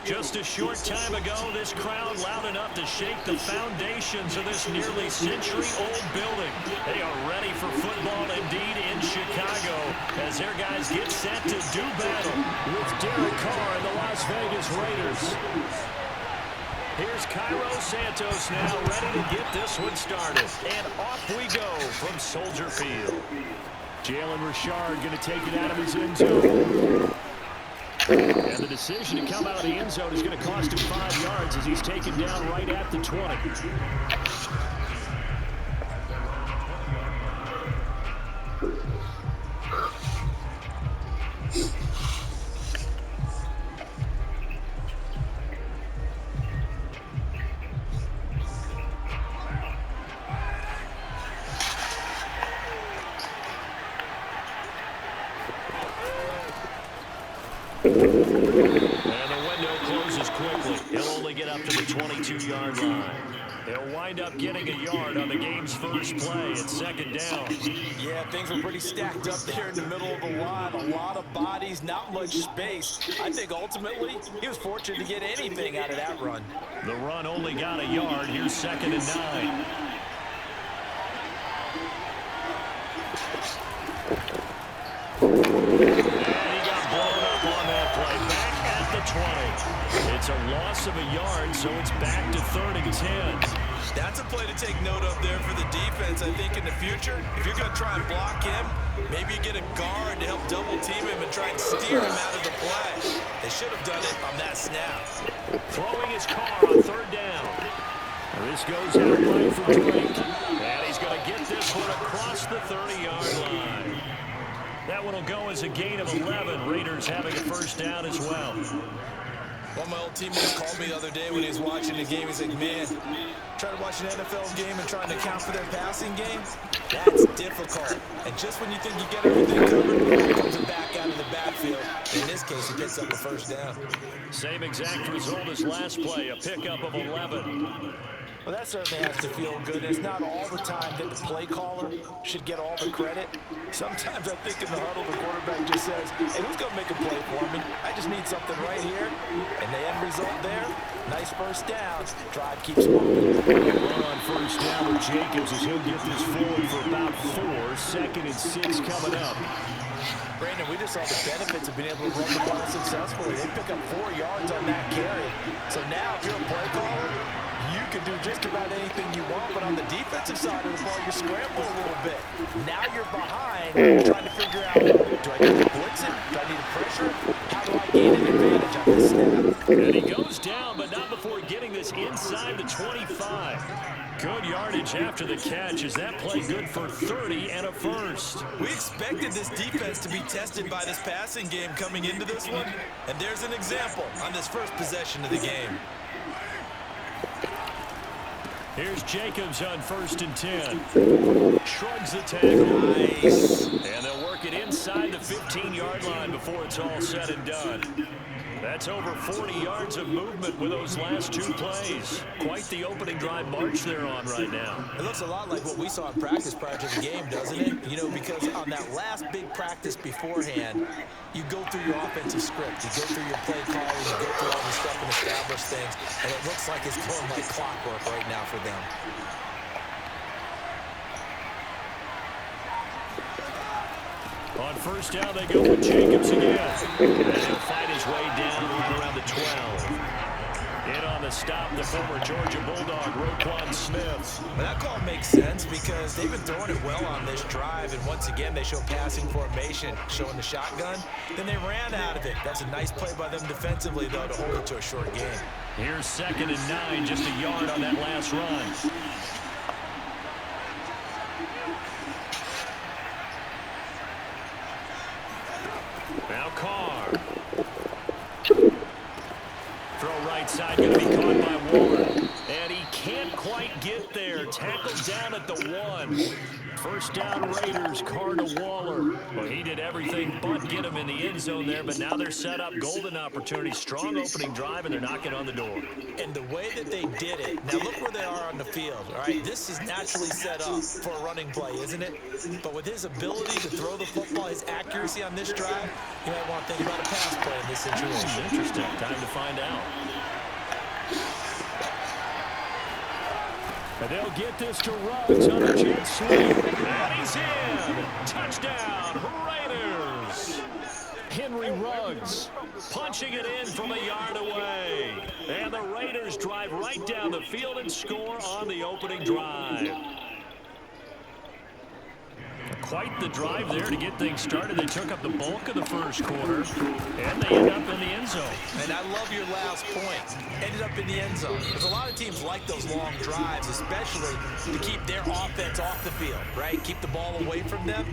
Just a short time ago, this crowd loud enough to shake the foundations of this nearly century-old building. They are ready for football indeed in Chicago as their guys get set to do battle with Derek Carr and the Las Vegas Raiders. Here's Cairo Santos now ready to get this one started. And off we go from Soldier Field. Jalen Richard going to take it out of his end zone. And the decision to come out of the end zone is going to cost him 5 yards as he's taken down right at the 20. And the window closes quickly. He'll only get up to the 22-yard line. He'll wind up getting a yard on the game's first play. It's second down. Yeah, things were pretty stacked up there in the middle of the line. A lot of bodies, not much space. I think ultimately he was fortunate to get anything out of that run. The run only got a yard. Here's second and 9. It's a loss of a yard, so it's back to 3rd and 10. That's a play to take note of there for the defense. I think in the future, if you're going to try and block him, maybe you get a guard to help double team him and try and steer him out of the play. They should have done it on that snap. Throwing his car on 3rd down. This goes out right for Drake. And he's going to get this one across the 30-yard line. That one will go as a gain of 11. Raiders having a first down as well. One of my old teammates called me the other day when he was watching the game. He's like, man, trying to watch an NFL game and trying to account for their passing game, that's difficult. And just when you think you get everything covered, he comes back out of the backfield. In this case, he picks up the first down. Same exact result as last play, a pickup of 11. Well, that certainly has to feel good. It's not all the time that the play caller should get all the credit. Sometimes I think in the huddle, the quarterback just says, hey, who's going to make a play for me? I just need something right here. And the end result there, nice first down. Drive keeps moving. Run on first down with Jacobs as he'll get this forward for about 4. 2nd and 6 coming up. Brandon, we just saw the benefits of being able to run the ball successfully. They pick up 4 yards on that carry. So now if you're a play caller, you can do just about anything you want, but on the defensive side of the ball, you scramble a little bit. Now you're behind, trying to figure out, do I need to blitz it? Do I need to pressure? How do I gain an advantage on this snap? And he goes down, but not before getting this inside the 25. Good yardage after the catch. Is that play good for 30 and a first? We expected this defense to be tested by this passing game coming into this one, and there's an example on this first possession of the game. Here's Jacobs on 1st and 10. Shrugs the tackle. Nice. And they'll work it inside the 15-yard line before it's all said and done. That's over 40 yards of movement with those last 2 plays. Quite the opening drive march they're on right now. It looks a lot like what we saw in practice prior to the game, doesn't it? You know, because on that last big practice beforehand, you go through your offensive script, you go through your play calling, you go through all the stuff and establish things, and it looks like it's going like clockwork right now for them. On first down, they go with Jacobs again. And he'll fight his way down right around the 12. In on the stop, the former Georgia Bulldog, Roquan Smith. Well, that call makes sense because they've been throwing it well on this drive, and once again, they show passing formation, showing the shotgun. Then they ran out of it. That's a nice play by them defensively, though, to hold it to a short game. Here's 2nd and 9, just a yard on that last run. Now Carr. Throw right side, going to be caught by Warren. And he can't quite get there. tackled down at the 1. First down Raiders, Carr to Waller. Well, he did everything but get him in the end zone there, but now they're set up. Golden opportunity, strong opening drive, and they're knocking on the door. And the way that they did it, now look where they are on the field, all right? This is naturally set up for a running play, isn't it? But with his ability to throw the football, his accuracy on this drive, you might want to think about a pass play in this situation. Interesting. Time to find out. And they'll get this to Ruggs on a jet sweep. And he's in. Touchdown, Raiders. Henry Ruggs punching it in from a yard away. And the Raiders drive right down the field and score on the opening drive. Quite the drive there to get things started. They took up the bulk of the first quarter, and they end up in the end zone. And I love your last point. Ended up in the end zone. Because a lot of teams like those long drives, especially to keep their offense off the field, right? Keep the ball away from them.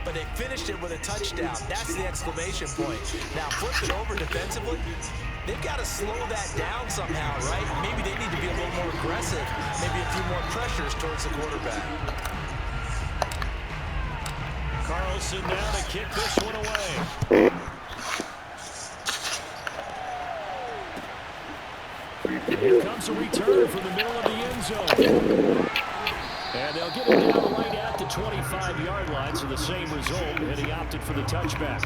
But they finished it with a touchdown. That's the exclamation point. Now, flip it over defensively. They've got to slow that down somehow, right? Maybe they need to be a little more aggressive. Maybe a few more pressures towards the quarterback. Carlson now to kick this one away. Here comes a return from the middle of the end zone. And they'll get it down right at the 25-yard line, so the same result, and he opted for the touchback.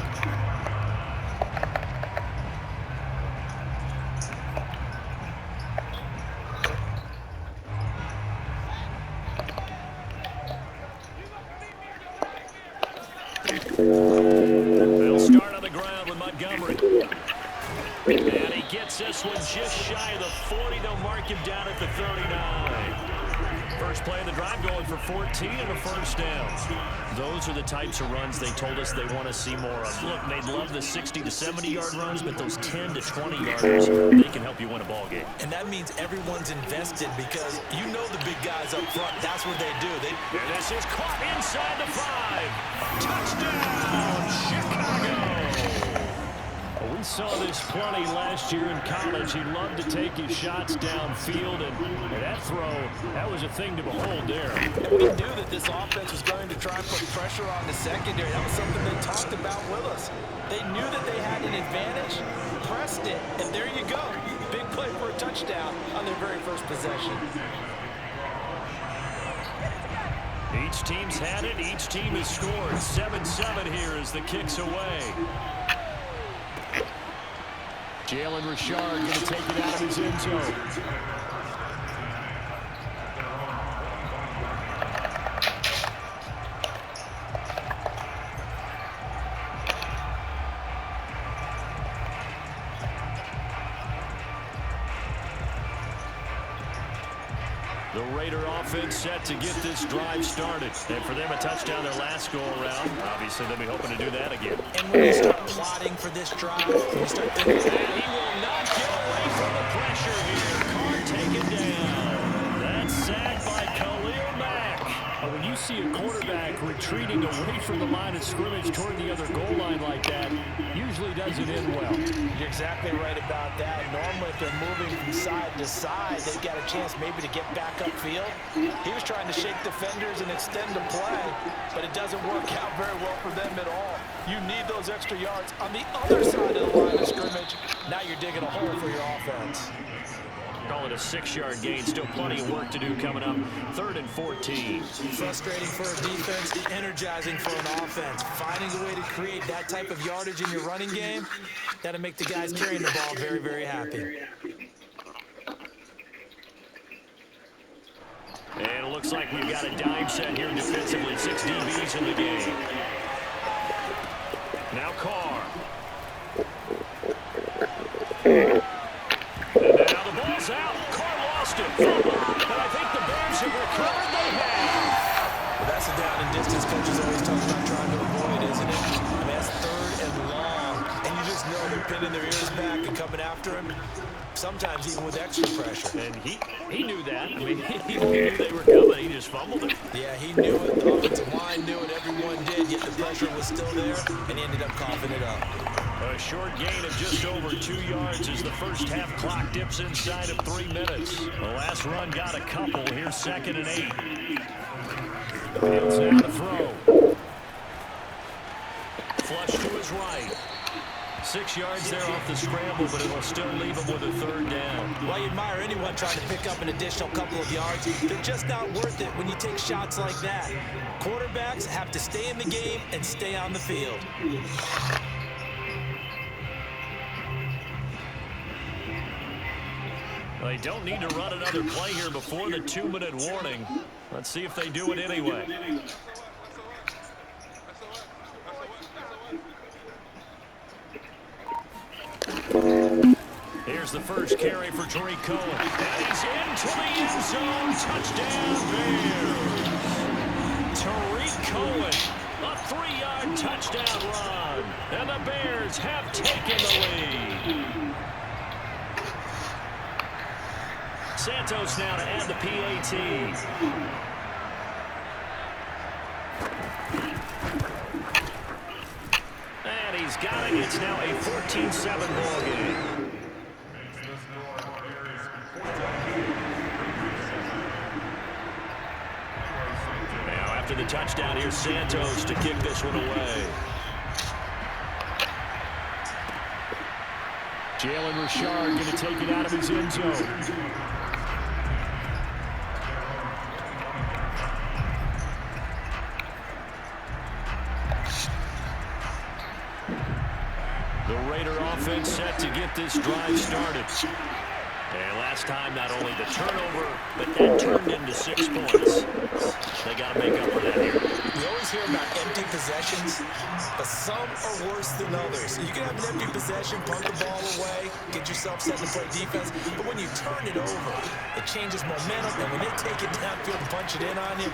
They'll start on the ground with Montgomery. And he gets this one just shy of the 40. They'll mark him down at the 39. First play of the drive going for 14 and a first down. Those are the types of runs they told us they want to see more of. Look, they'd love the 60 to 70-yard runs, but those 10 to 20-yarders, they can help you win a ball game. And that means everyone's invested because you know the big guys up front, that's what they do. And this is caught inside the 5. Touchdown, Chicago! We saw this plenty last year in college. He loved to take his shots downfield, and that throw, that was a thing to behold there. And we knew that this offense was going to try and put pressure on the secondary. That was something they talked about with us. They knew that they had an advantage, pressed it, and there you go. Big play for a touchdown on their very first possession. Each team's had it. Each team has scored. 7-7 here as the kick's away. Jalen Richard going to take it out of his end zone. The Raider offense set to get this drive started. And for them, a touchdown their last go-around. Obviously, they'll be hoping to do that again. And when you start plotting for this drive, when you start thinking, and he will not get away from the pressure here. Carr taken down. That's sacked by Khalil Mack. When you see a quarterback retreating away from the line of scrimmage toward the other goal line like that, usually doesn't end well. You're exactly right about that. Normally, if they're moving from side to side, they've got a chance maybe to get back upfield. He was trying to shake defenders and extend the play, but it doesn't work out very well for them at all. You need those extra yards on the other side of the line of scrimmage. Now you're digging a hole for your offense. Call it a 6-yard gain. Still plenty of work to do coming up. 3rd and 14. Frustrating for a defense, energizing for an offense. Finding a way to create that type of yardage in your running game, that'll make the guys carrying the ball very, very happy. And it looks like we've got a dime set here defensively. 6 DBs in the game. Now Carr. And now the ball's out. Carr lost it. But I think the Bears have recovered. They have. Well, that's a down and distance coaches always talk about trying to avoid, isn't it? I mean, that's 3rd and long. And you just know they're pinning their ears back and coming after him. Sometimes even with extra pressure. And he knew that. I mean, he knew they were coming. He just fumbled it. Yeah, he knew it. The offensive line knew it. Everyone did. Yet the pressure was still there, and he ended up coughing it up. A short gain of just over 2 yards as the first half clock dips inside of 3 minutes. The last run got a couple. Here's 2nd and 8. Fields now to throw. Flush to his right. 6 yards there off the scramble, but it'll still leave him with a 3rd down. Well, you admire anyone trying to pick up an additional couple of yards. They're just not worth it when you take shots like that. Quarterbacks have to stay in the game and stay on the field. They don't need to run another play here before the 2-minute warning. Let's see if they do it anyway. Here's the first carry for Tariq Cohen. And he's into the end zone. Touchdown, Bears. Tariq Cohen, a 3-yard touchdown run. And the Bears have taken the lead. Santos now to add the PAT. And he's got it. It's now a 14-7 ball game. Now after the touchdown, here's Santos to kick this one away. Jalen Richard going to take it out of his end zone. The Raider offense set to get this drive started. And last time, not only the turnover, but that turned into 6 points. They got to make up for that here. We always hear about empty possessions, but some are worse than others. You can have an empty possession, punt the ball away, get yourself set to play defense, but when you turn it over, it changes momentum, and when they take it downfield and punch it in on you,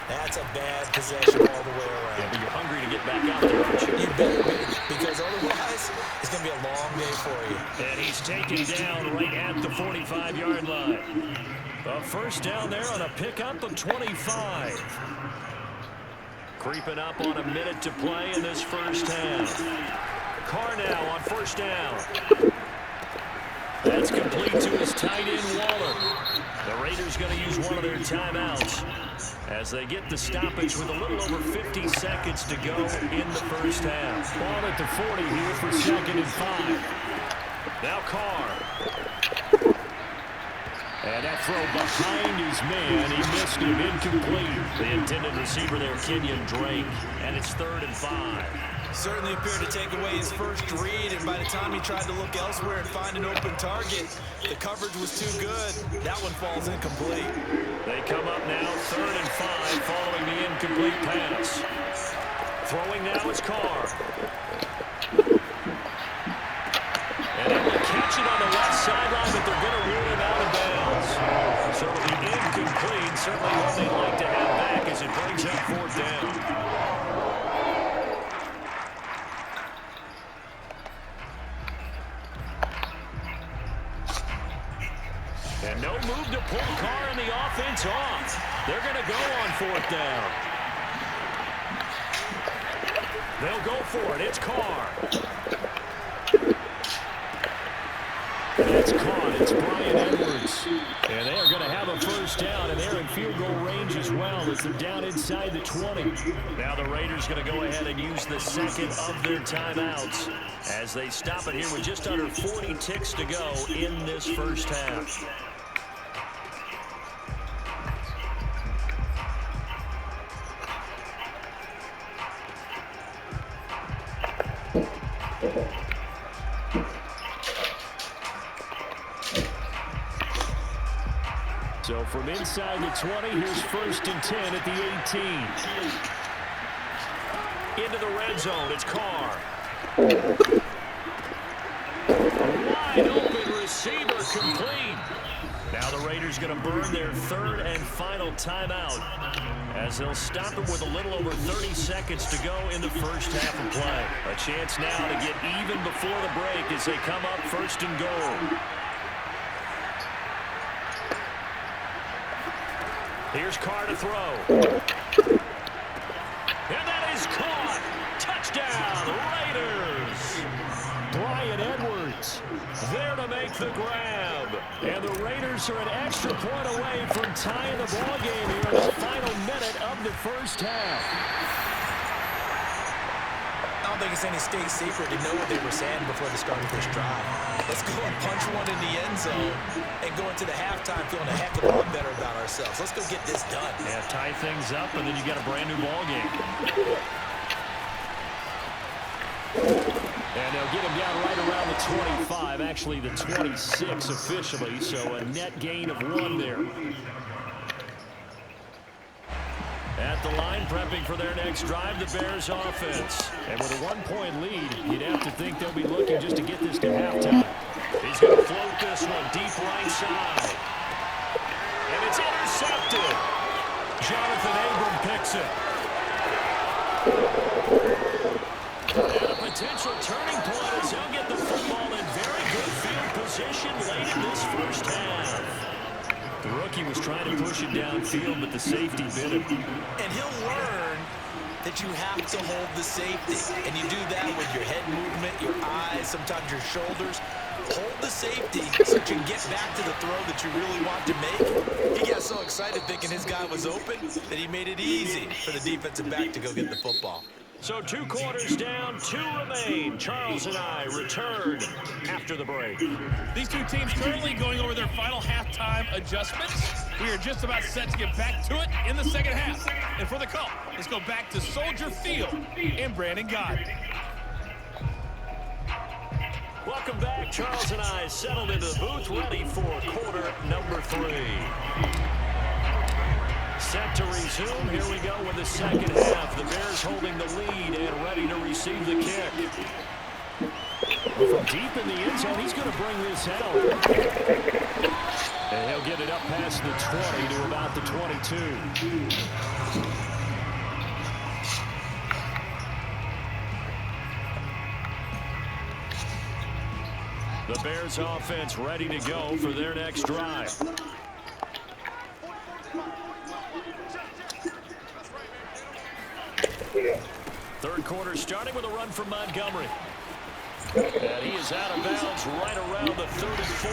that's a bad possession all the way around. Yeah, but you're hungry to get back out there, aren't you? You better be, because otherwise, it's going to be a long day for you. And he's taken down right at the 45-yard line. A first down there on a pickup of 25. Creeping up on a minute to play in this first half. Carr now on first down. That's complete to his tight end, Waller. The Raiders going to use one of their timeouts as they get the stoppage with a little over 50 seconds to go in the first half. Ball at the 40 here for 2nd and 5. Now Carr. And that throw behind his man. He missed him, incomplete. The intended receiver there, Kenyon Drake. And it's 3rd and 5. Certainly appeared to take away his first read, and by the time he tried to look elsewhere and find an open target, the coverage was too good. That one falls incomplete. They come up now, 3rd and 5, following the incomplete pass. Throwing now is Carr. And they will catch it on the left sideline, but they're going to rule him out of bounds. So it'll be incomplete, certainly what they'd like to have back as it brings up 4th down. And no move to pull Carr and the offense off. They're going to go on 4th down. They'll go for it. It's Carr. That's caught. It's Brian Edwards. And they are going to have a first down, and they're in field goal range as well as they're down inside the 20. Now the Raiders going to go ahead and use the second of their timeouts as they stop it here with just under 40 ticks to go in this first half. So from inside the 20, here's 1st and 10 at the 18. Into the red zone, it's Carr. Wide open receiver, complete. Now the Raiders going to burn their 3rd and final timeout as they'll stop it with a little over 30 seconds to go in the first half of play. A chance now to get even before the break as they come up 1st and goal. Here's Carr to throw. And that is caught. Touchdown, Raiders. make the grab. And the Raiders are an extra point away from tying the ball game here in the final minute of the first half. I don't think it's any state secret to know what they were saying before the start of this drive. Let's go and punch one in the end zone and go into the halftime feeling a heck of a lot better about ourselves. Let's go get this done. Yeah, tie things up, and then you got a brand new ball game. And they'll get him down right around the 25, actually the 26 officially, so a net gain of 1 there. At the line, prepping for their next drive, the Bears offense. And with a 1-point lead, you'd have to think they'll be looking just to get this to halftime. He's going to float this one deep right side. And it's intercepted. Jonathan Abram picks it. And a potential turning point as he'll get the football in very good field position late in this first half. The rookie was trying to push it downfield, but the safety bit him. And he'll learn that you have to hold the safety. And you do that with your head movement, your eyes, sometimes your shoulders. Hold the safety so you can get back to the throw that you really want to make. He got so excited thinking his guy was open that he made it easy for the defensive back to go get the football. So 2 quarters down, 2 remain. Charles and I return after the break. These two teams currently going over their final halftime adjustments. We are just about set to get back to it in the second half. And for the call, let's go back to Soldier Field in Brandon God. Welcome back. Charles and I settled into the booth, ready for quarter number 3. Set to resume. Here we go with the second half. The Bears holding the lead and ready to receive the kick. From deep in the end zone, he's going to bring this out. And he'll get it up past the 20 to about the 22. The Bears offense ready to go for their next drive. Third quarter starting with a run from Montgomery. And he is out of bounds right around the 34.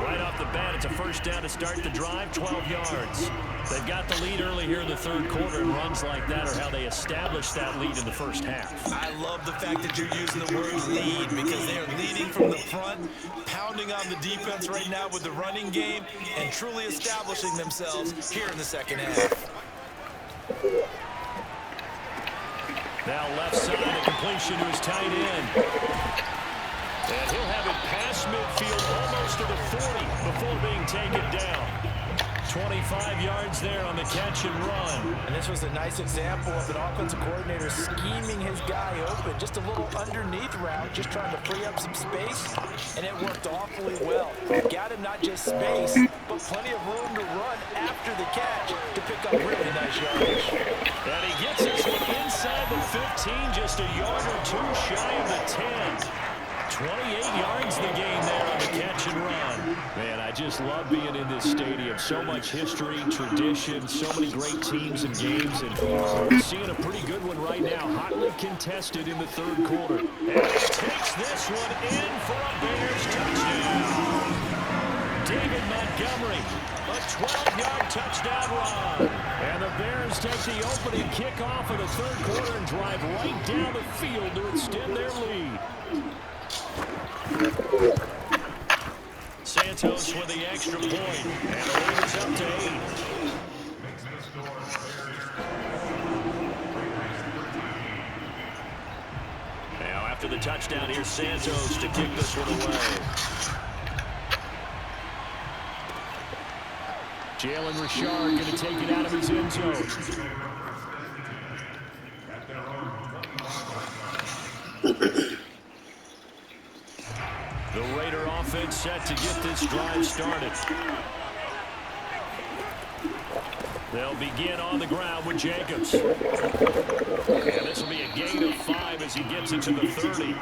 Right off the bat, it's a first down to start the drive, 12 yards. They've got the lead early here in the third quarter, and runs like that are how they establish that lead in the first half. I love the fact that you're using the word lead because they are leading from the front, pounding on the defense right now with the running game, and truly establishing themselves here in the second half. Now left side, a completion to his tight end. And he'll have it past midfield almost to the 40 before being taken down. 25 yards there on the catch and run. And this was a nice example of an offensive coordinator scheming his guy open. Just a little underneath route, just trying to free up some space, and it worked awfully well. Got him not just space, but plenty of room to run after the catch to pick up really nice yardage. And he gets this one inside the 15, just a yard or 2 shy of the 10. 28 yards the gain there on the catch and run. Man, I just love being in this stadium. So much history, tradition, so many great teams and games. And we're seeing a pretty good one right now. Hotly contested in the third quarter. And he takes this one in for a Bears touchdown. David Montgomery, a 12-yard touchdown run. And the Bears take the opening kickoff of the third quarter and drive right down the field to extend their lead. Santos with the extra point, and the lead is up to 8. Now after the touchdown, here's Santos to kick this one away. Jalen Richard going to take it out of his end zone. The Raider offense set to get this drive started. They'll begin on the ground with Jacobs. And this will be a gain of 5 as he gets it to the 30.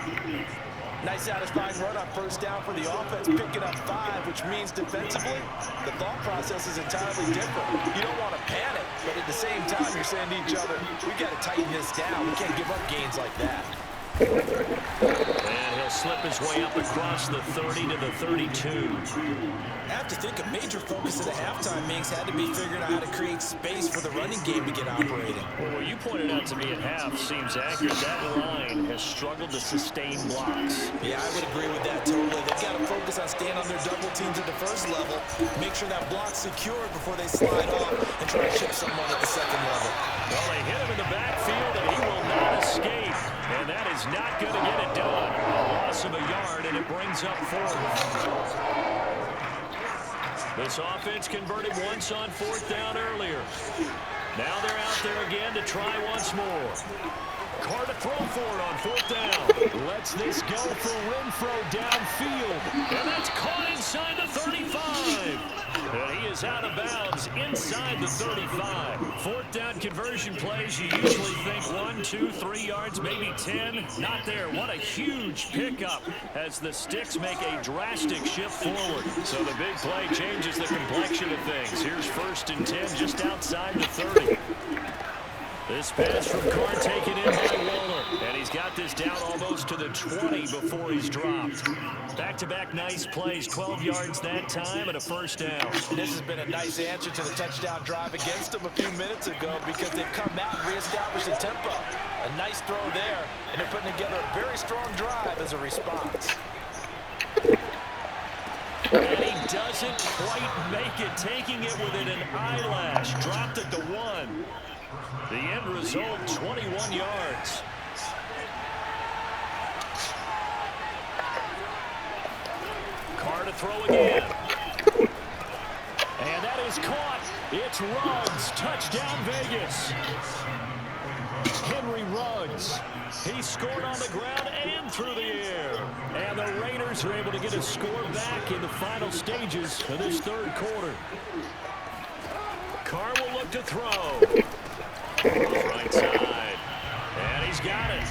Nice satisfying run on first down for the offense, picking up 5, which means defensively, the thought process is entirely different. You don't want to panic, but at the same time, you're saying to each other, we got to tighten this down. We can't give up gains like that. And he'll slip his way up across the 30 to the 32. I have to think a major focus of the halftime, Minks, had to be figuring out how to create space for the running game to get operating. Well, what you pointed out to me at half seems accurate. That line has struggled to sustain blocks. Yeah, I would agree with that totally. They've got to focus on staying on their double teams at the first level, make sure that block's secured before they slide off and try to chip someone at the second level. Well, they hit him in the backfield, and he will not escape. And that is not going to get it done. A loss of a yard, and it brings up 4th. This offense converted once on 4th down earlier. Now they're out there again to try once more. Carr to throw for it on 4th down. Lets this go for Renfro downfield. And that's caught inside the 35. And he is out of bounds inside the 35. 4th down conversion plays, you usually think 1, 2, 3 yards, maybe 10. Not there. What a huge pickup as the Sticks make a drastic shift forward. So the big play changes the complexion of things. Here's 1st and 10 just outside the 30. This pass from Carr taken in by Waller. And he's got this down almost to the 20 before he's dropped. Back-to-back nice plays, 12 yards that time and a 1st down. And this has been a nice answer to the touchdown drive against them a few minutes ago because they've come out and reestablished the tempo. A nice throw there, and they're putting together a very strong drive as a response. And he doesn't quite make it, taking it within an eyelash. Dropped at the 1. The end result, 21 yards. Carr to throw again. And that is caught. It's Ruggs. Touchdown, Vegas. Henry Ruggs. He scored on the ground and through the air. And the Raiders are able to get a score back in the final stages of this 3rd quarter. Carr will look to throw. Right side. And he's got it.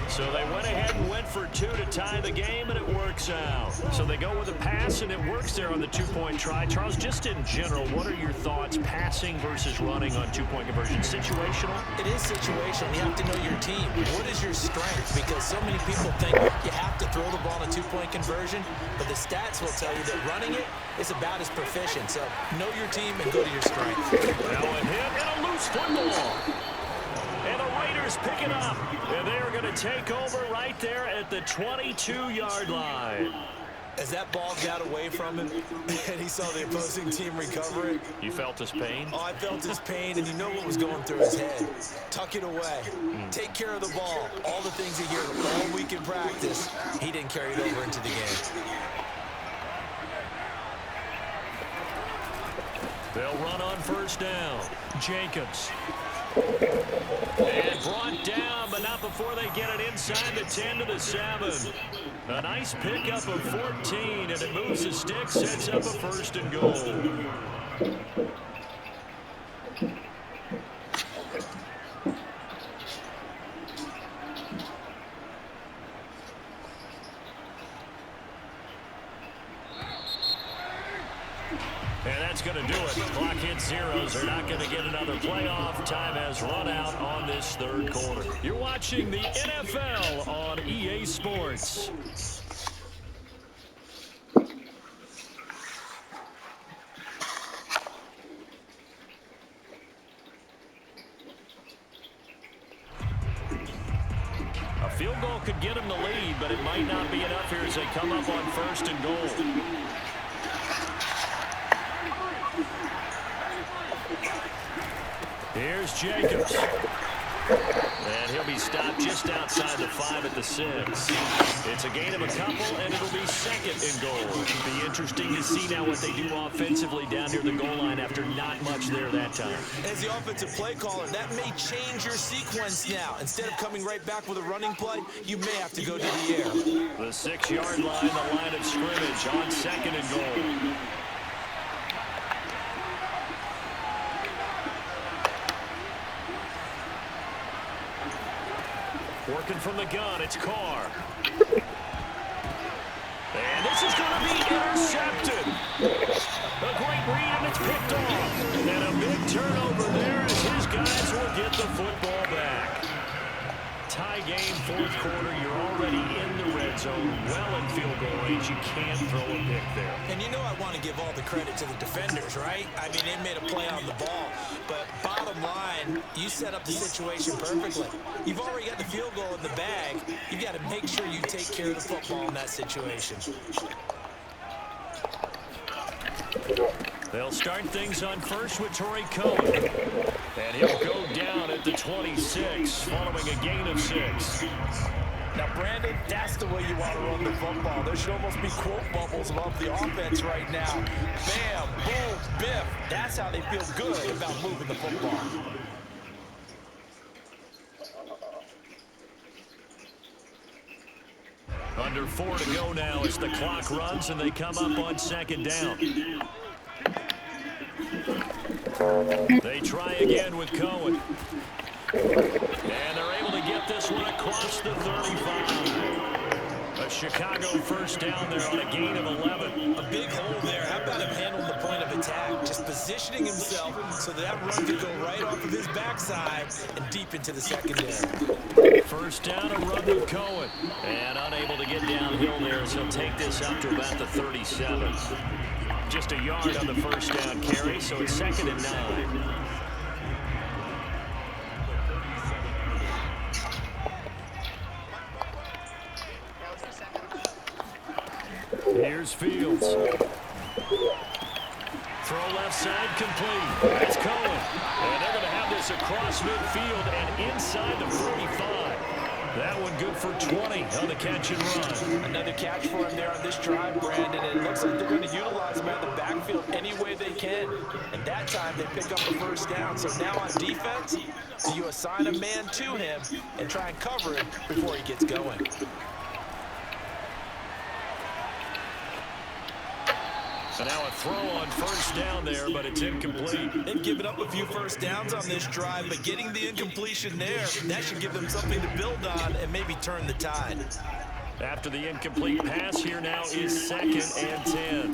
So they went ahead and went for 2 to tie the game, and it works out. So they go with a pass, and it works there on the 2-point try. Charles, just in general, what are your thoughts passing versus running on 2-point conversion? Situational? It is situational. You have to know your team. What is your strength? Because so many people think you have to throw the ball in a 2-point conversion, but the stats will tell you that running it is about as proficient. So know your team and go to your strength. Now a hit and a loose football. And the Raiders pick it up. And they are going to take over right there at the 22-yard line. As that ball got away from him and he saw the opposing team recover it. You felt his pain? Oh, I felt his pain, and you know what was going through his head. Tuck it away. Take care of the ball. All the things he heard all week in practice, he didn't carry it over into the game. They'll run on 1st down. Jacobs. And brought down, but not before they get it inside the 10 to the 7. A nice pickup of 14, and it moves the Sticks, sets up a 1st and goal. And that's going to do it. The clock hits zeros. They're not going to get another playoff. Time has run out on this 3rd quarter. You're watching the NFL on EA Sports. A field goal could get them the lead, but it might not be enough here as they come up on 1st and goal. Here's Jacobs. And he'll be stopped just outside the 5 at the 6. It's a gain of a couple, and it'll be 2nd and goal. It'll be interesting to see now what they do offensively down near the goal line after not much there that time. As the offensive play caller, that may change your sequence now. Instead of coming right back with a running play, you may have to go to the air. The 6-yard line, the line of scrimmage on 2nd and goal. Working from the gun, it's Carr. And this is going to be intercepted. A great read, and it's picked off. And a big turnover there as his guys will get the football back. Tie game fourth quarter. You're already in the red zone, well in field goal range. You can't throw a pick there. And you know I want to give all the credit to the defenders, right? I mean, they made a play on the ball. But bottom line, you set up the situation perfectly. You've already got the field goal in the bag. You've got to make sure you take care of the football in that situation. They'll start things on first with Torrey Cohen. And he'll go down at the 26, following a gain of 6. Now, Brandon, that's the way you want to run the football. There should almost be quote bubbles above the offense right now. Bam, boom, biff. That's how they feel good about moving the football. Under 4 to go now as the clock runs and they come up on second down. They try again with Cohen. And they're able to get this one across the 35. A Chicago first down there on a gain of 11. A big hole there. How about him handling the point of attack? Just positioning himself so that run could go right off of his backside and deep into the secondary. First down, a run with Cohen. And unable to get downhill there, so he'll take this up to about the 37. Just a yard on the first down carry, so it's 2nd and 9. Here's Fields. Throw left side complete. That's Cohen. And they're going to have this across midfield and inside the 45. That one good for 20 on the catch and run. Another catch for him there on this drive, Brandon. And it looks like they're going to utilize him out of the backfield any way they can. And that time they pick up the first down. So now on defense, you assign a man to him and try and cover him before he gets going. So now a throw on first down there, but it's incomplete. They've given up a few first downs on this drive, but getting the incompletion there, that should give them something to build on and maybe turn the tide. After the incomplete pass, here now is 2nd and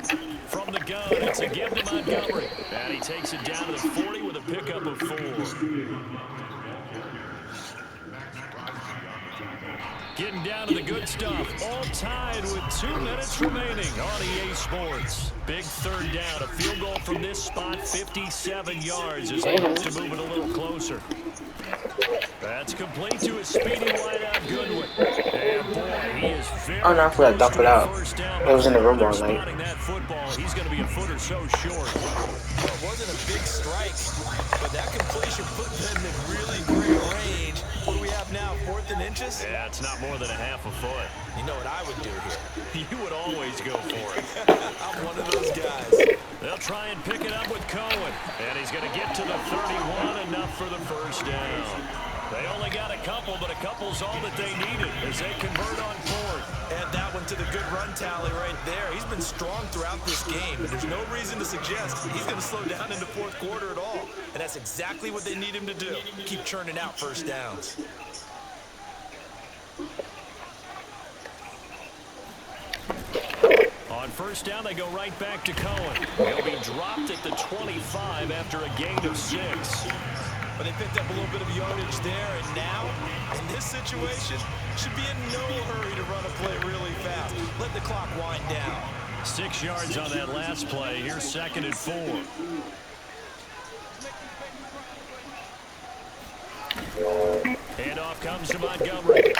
10. From the gun, it's a give to Montgomery. And he takes it down to the 40 with a pickup of 4. Getting down to the good stuff. All tied with 2 minutes remaining on EA Sports. Big third down. A field goal from this spot, 57 yards as they hope to move it a little closer. That's complete to a speedy wideout Goodwin. And boy, he is very oh no, I forgot to dump it out. It was in the room all night. That football, he's going to be a foot or so short. Well, it wasn't a big strike, but that completion put them in really great range. What do we have now, 4th and inches? Yeah, it's not more than a half a foot. You know what I would do here? You would always go for it. I'm one of those guys. They'll try and pick it up with Cohen. And he's going to get to the 31, enough for the first down. They only got a couple, but a couple's all that they needed as they convert on 4th. Add that one to the good run tally right there. He's been strong throughout this game, and there's no reason to suggest he's going to slow down in the 4th quarter at all. And that's exactly what they need him to do. Keep churning out first downs. On first down, they go right back to Cohen. He'll be dropped at the 25 after a gain of 6. But they picked up a little bit of yardage there, and now, in this situation, should be in no hurry to run a play really fast. Let the clock wind down. 6 yards on that last play. Here's 2nd and 4. Handoff comes to Montgomery.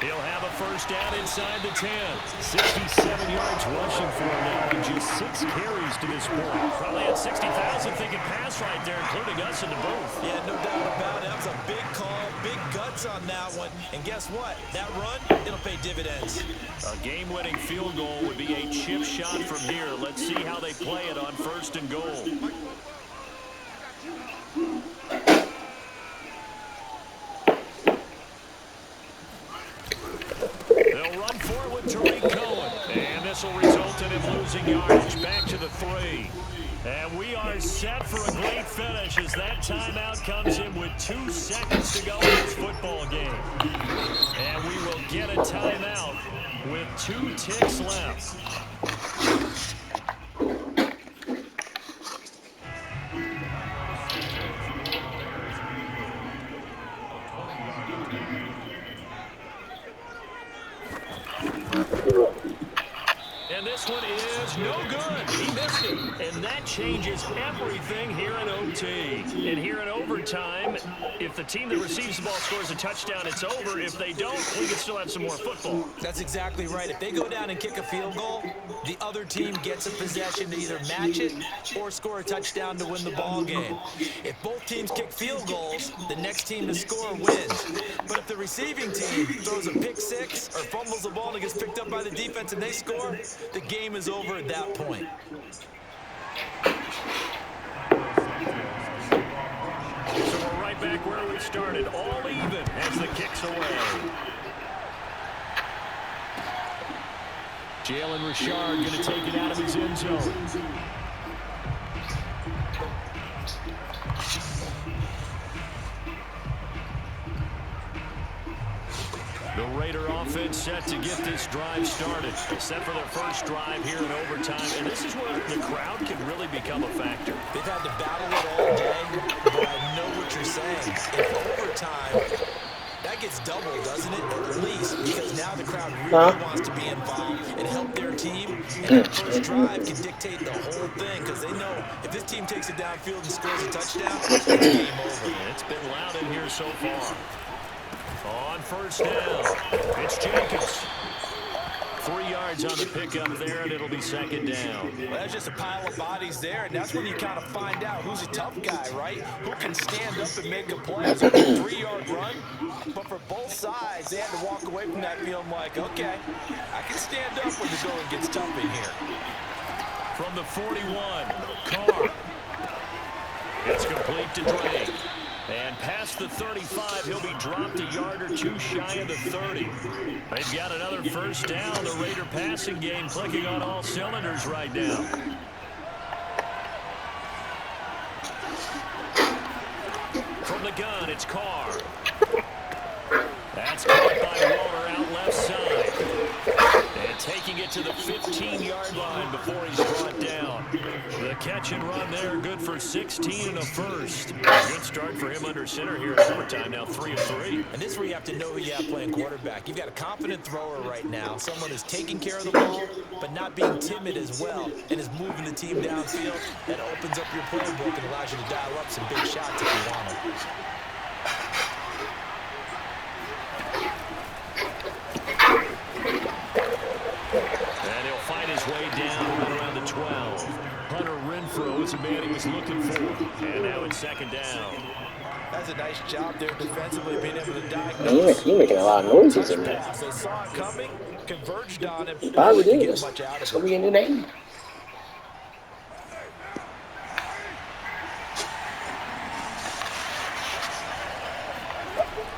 He'll have a first down inside the 10. 67 yards rushing for him now in just 6 carries to this point. Probably had 60,000 thinking pass right there, including us in the booth. Yeah, no doubt about it. That was a big call, big guts on that one. And guess what? That run, it'll pay dividends. A game-winning field goal would be a chip shot from here. Let's see how they play it on 1st and goal. They'll run for it with Torrey Cohen. And this will result in him losing yardage back to the 3. And we are set for a great finish as that timeout comes in with 2 seconds to go in this football game. And we will get a timeout with 2 ticks left. one is no good. He missed it. And that changes everything here in OT. And here in overtime, if the team that receives the ball scores a touchdown, it's over. If they don't, we can still have some more football. That's exactly right. If they go down and kick a field goal, the other team gets a possession to either match it or score a touchdown to win the ball game. If both teams kick field goals, the next team to score wins. But if the receiving team throws a pick six or fumbles the ball and it gets picked up by the defense and they score, the game is over at that point. So we're right back where we started, all even as the kick's away. Jalen Richard going to take it out of his end zone. The Raider offense set to get this drive started, set for their first drive here in overtime. And this is where the crowd can really become a factor. They've had to battle it all day, but I know what you're saying. In overtime, that gets doubled, doesn't it? At least, because now the crowd really wants to be involved and help their team. And that first drive can dictate the whole thing, because they know if this team takes it downfield and scores a touchdown, it's game over. It's been loud in here so far. On first down, it's Jacobs. 3 yards on the pickup there, and it'll be second down. Well, that's just a pile of bodies there, and that's when you kind of find out who's a tough guy, right? Who can stand up and make a play. It's like a 3-yard run, but for both sides, they had to walk away from that feeling like, okay, I can stand up when the going gets tough in here. From the 41, Carr. It's complete to Drake. And past the 35, he'll be dropped a yard or two shy of the 30. They've got another first down. The Raider passing game clicking on all cylinders right now. From the gun, it's Carr. That's caught by Waller out left side. And taking it to the 15-yard line before he's brought down. The catch and run there, good for 16 and a first. Good start for him under center here in overtime, now 3 of 3. And this is where you have to know who you have playing quarterback. You've got a confident thrower right now, someone who's taking care of the ball, but not being timid as well, and is moving the team downfield. That opens up your playbook and allows you to dial up some big shots if you want them. And he'll fight his way down right around the 12. Hunter Renfrow is the man he was looking for. And now it's second down. That's a nice job there defensively, being able to diagnose. You're making a lot of noises in there. They saw it coming, converged on it. Probably did. It's gonna be a new name.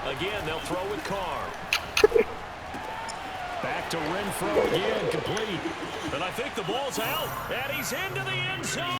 Again, they'll throw with Carr. Back to Renfrow again, complete. And I think the ball's out, and he's into the end zone.